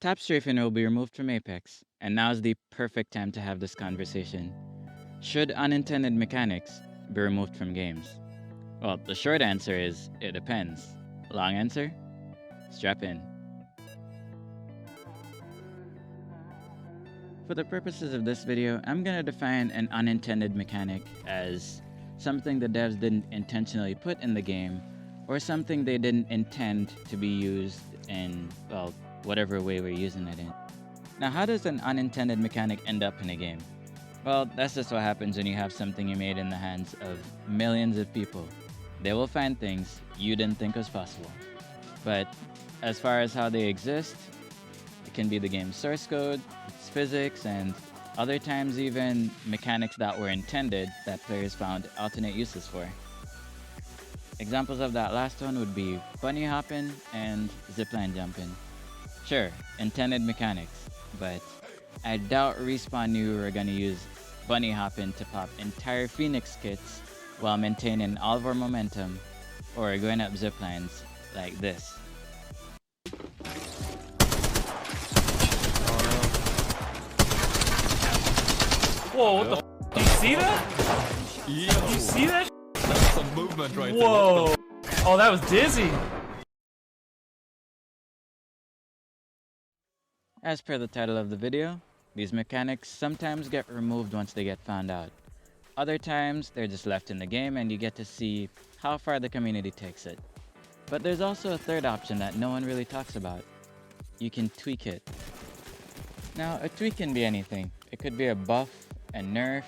Tap strafing will be removed from Apex, and now's the perfect time to have this conversation. Should unintended mechanics be removed from games? Well, the short answer is it depends. Long answer? Strap in. For the purposes of this video, I'm gonna define an unintended mechanic as something the devs didn't intentionally put in the game, or something they didn't intend to be used in, well, whatever way we're using it in. Now, how does an unintended mechanic end up in a game? Well, that's just what happens when you have something you made in the hands of millions of people. They will find things you didn't think was possible. But as far as how they exist, it can be the game's source code, its physics, and other times even mechanics that were intended that players found alternate uses for. Examples of that last one would be bunny hopping and zipline jumping. Sure, intended mechanics, but I doubt Respawn knew we were gonna use bunny hopping to pop entire Phoenix kits while maintaining all of our momentum, or going up ziplines like this. Whoa, what the f? Do you see that? Yo, You see that? that's some movement right Whoa. Oh, that was dizzy. As per the title of the video, these mechanics sometimes get removed once they get found out. Other times, they're just left in the game and you get to see how far the community takes it. But there's also a third option that no one really talks about. You can tweak it. Now, a tweak can be anything. It could be a buff, a nerf,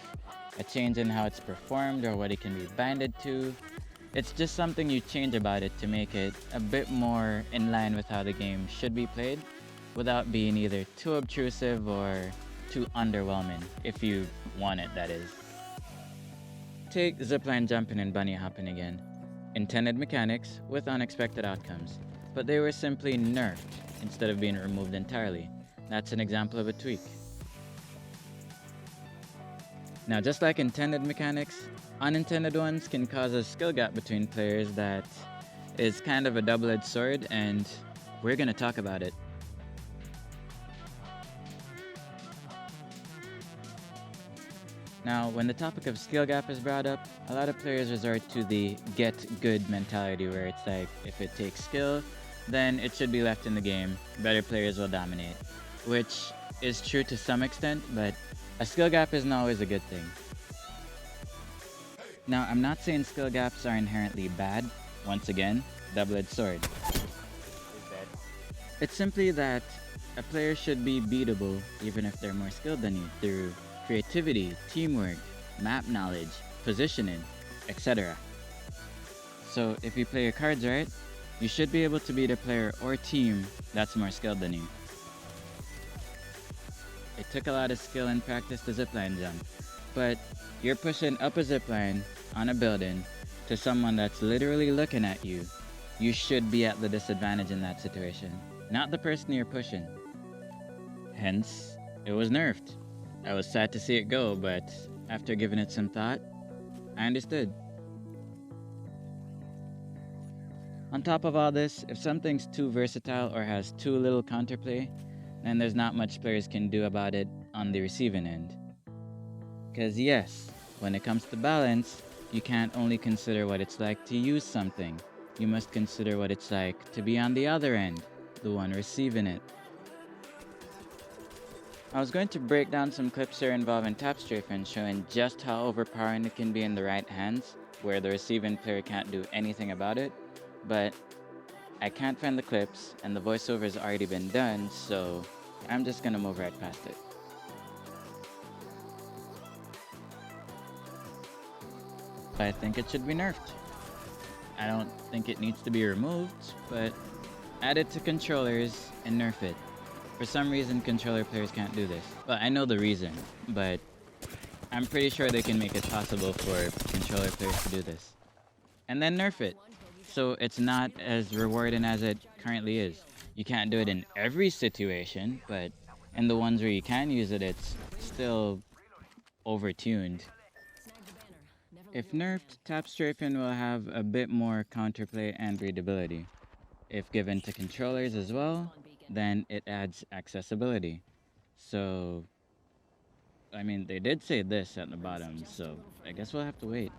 a change in how it's performed or what it can be binded to. It's just something you change about it to make it a bit more in line with how the game should be played, without being either too obtrusive or too underwhelming, if you want it, that is. Take zipline jumping and bunny hopping again. Intended mechanics with unexpected outcomes, but they were simply nerfed instead of being removed entirely. That's an example of a tweak. Now, just like intended mechanics, unintended ones can cause a skill gap between players that is kind of a double-edged sword, and we're gonna talk about it. Now, when the topic of skill gap is brought up, a lot of players resort to the get good mentality, where it's like, if it takes skill, then it should be left in the game, better players will dominate. Which is true to some extent, but a skill gap isn't always a good thing. Now, I'm not saying skill gaps are inherently bad. Once again, double-edged sword. It's simply that a player should be beatable even if they're more skilled than you through creativity, teamwork, map knowledge, positioning, etc. So if you play your cards right, you should be able to beat a player or team that's more skilled than you. It took a lot of skill and practice to zipline jump, but you're pushing up a zipline on a building to someone that's literally looking at you. You should be at the disadvantage in that situation, not the person you're pushing. Hence, it was nerfed. I was sad to see it go, but after giving it some thought, I understood. On top of all this, if something's too versatile or has too little counterplay, then there's not much players can do about it on the receiving end. Because yes, when it comes to balance, you can't only consider what it's like to use something, you must consider what it's like to be on the other end, the one receiving it. I was going to break down some clips here involving tap strafing, showing just how overpowering it can be in the right hands, where the receiving player can't do anything about it, but I can't find the clips and the voiceover has already been done, so I'm just gonna move right past it. I think it should be nerfed. I don't think it needs to be removed, but add it to controllers and nerf it. For some reason, controller players can't do this. Well, I know the reason, but I'm pretty sure they can make it possible for controller players to do this. And then nerf it, so it's not as rewarding as it currently is. You can't do it in every situation, but in the ones where you can use it, it's still overtuned. If nerfed, tap strafing will have a bit more counterplay and readability. If given to controllers as well, then it adds accessibility. So, I mean, they did say this at the bottom, so I guess we'll have to wait.